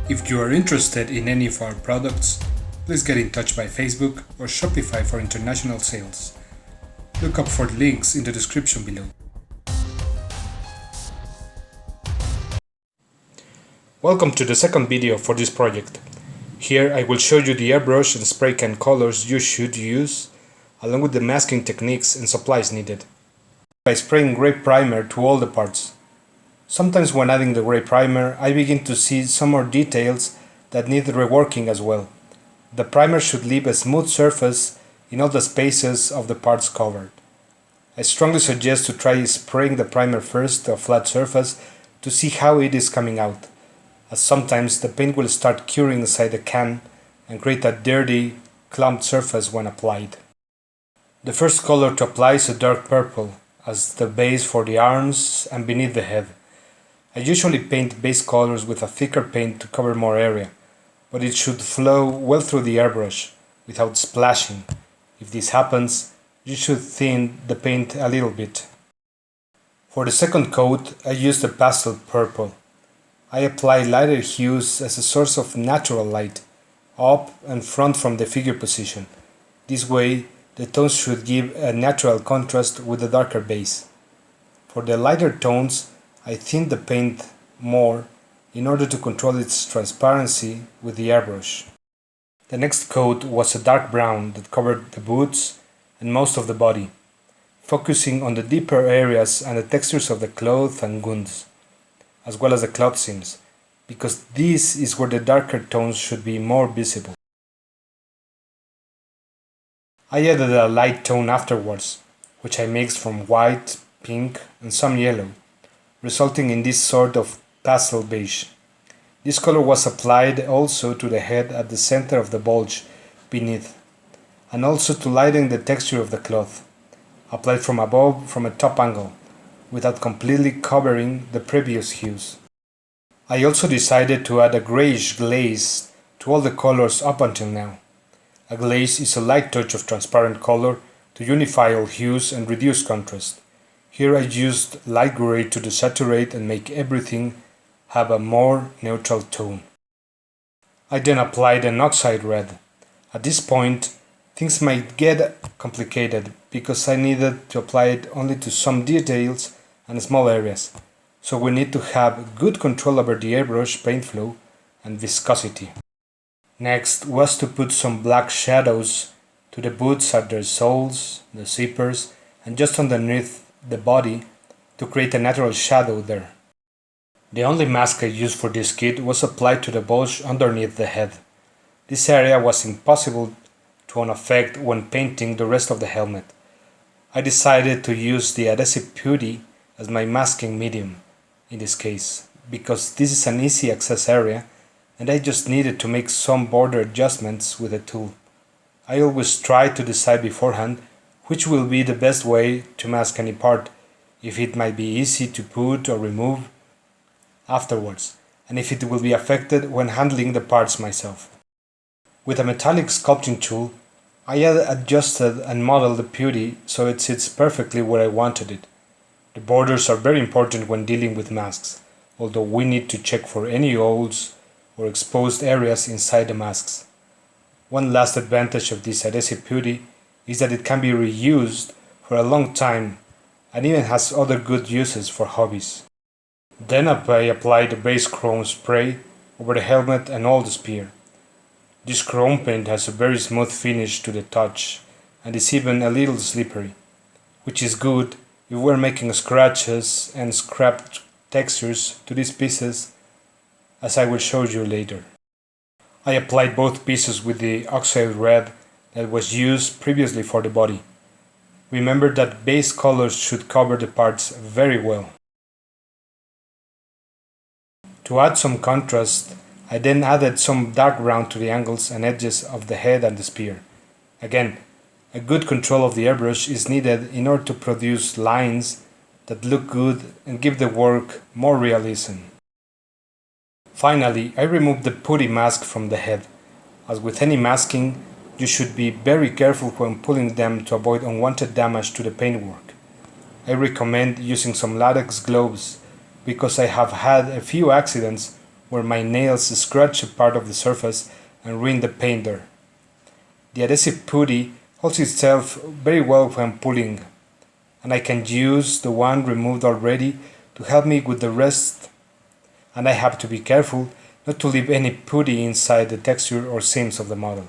If you are interested in any of our products, please get in touch by Facebook or Shopify for international sales. Look up for links in the description below. Welcome to the second video for this project. Here I will show you the airbrush and spray can colors you should use, along with the masking techniques and supplies needed. By spraying gray primer to all the parts. Sometimes when adding the gray primer, I begin to see some more details that need reworking as well. The primer should leave a smooth surface in all the spaces of the parts covered. I strongly suggest to try spraying the primer first to a flat surface to see how it is coming out, as sometimes the paint will start curing inside the can and create a dirty, clumped surface when applied. The first color to apply is a dark purple as the base for the arms and beneath the head. I usually paint base colors with a thicker paint to cover more area, but it should flow well through the airbrush without splashing. If this happens, you should thin the paint a little bit. For the second coat, I used a pastel purple. I apply lighter hues as a source of natural light, up and front from the figure position. This way, the tones should give a natural contrast with the darker base. For the lighter tones, I thin the paint more in order to control its transparency with the airbrush. The next coat was a dark brown that covered the boots and most of the body, focusing on the deeper areas and the textures of the cloth and gunds, as well as the cloth seams, because this is where the darker tones should be more visible. I added a light tone afterwards, which I mixed from white, pink and some yellow, resulting in this sort of pastel beige. This color was applied also to the head at the center of the bulge beneath, and also to lighten the texture of the cloth, applied from above from a top angle, without completely covering the previous hues. I also decided to add a grayish glaze to all the colors up until now. A glaze is a light touch of transparent color to unify all hues and reduce contrast. Here I used light gray to desaturate and make everything have a more neutral tone. I then applied an oxide red. At this point, things might get complicated because I needed to apply it only to some details and small areas, so we need to have good control over the airbrush paint flow and viscosity. Next was to put some black shadows to the boots at their soles, the zippers, and just underneath the body to create a natural shadow there. The only mask I used for this kit was applied to the bulge underneath the head. This area was impossible to unaffect when painting the rest of the helmet. I decided to use the adhesive putty as my masking medium in this case, because this is an easy access area and I just needed to make some border adjustments with the tool. I always try to decide beforehand which will be the best way to mask any part, if it might be easy to put or remove afterwards, and if it will be affected when handling the parts myself. With a metallic sculpting tool, I adjusted and modeled the putty so it sits perfectly where I wanted it. The borders are very important when dealing with masks, although we need to check for any holes or exposed areas inside the masks. One last advantage of this adhesive putty is that it can be reused for a long time and even has other good uses for hobbies. Then I applied the base chrome spray over the helmet and all the spear. This chrome paint has a very smooth finish to the touch and is even a little slippery, which is good if we're making scratches and scraped textures to these pieces, as I will show you later. I applied both pieces with the oxide red that was used previously for the body. Remember that base colors should cover the parts very well. To add some contrast, I then added some dark brown to the angles and edges of the head and the spear. Again, a good control of the airbrush is needed in order to produce lines that look good and give the work more realism. Finally, I removed the putty mask from the head. As with any masking, you should be very careful when pulling them to avoid unwanted damage to the paintwork. I recommend using some latex gloves because I have had a few accidents where my nails scratch a part of the surface and ruin the paint there. The adhesive putty holds itself very well when pulling, and I can use the one removed already to help me with the rest, and I have to be careful not to leave any putty inside the texture or seams of the model.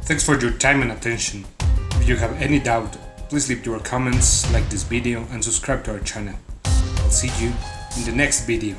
Thanks for your time and attention. If you have any doubt, please leave your comments, like this video and subscribe to our channel. I'll see you in the next video.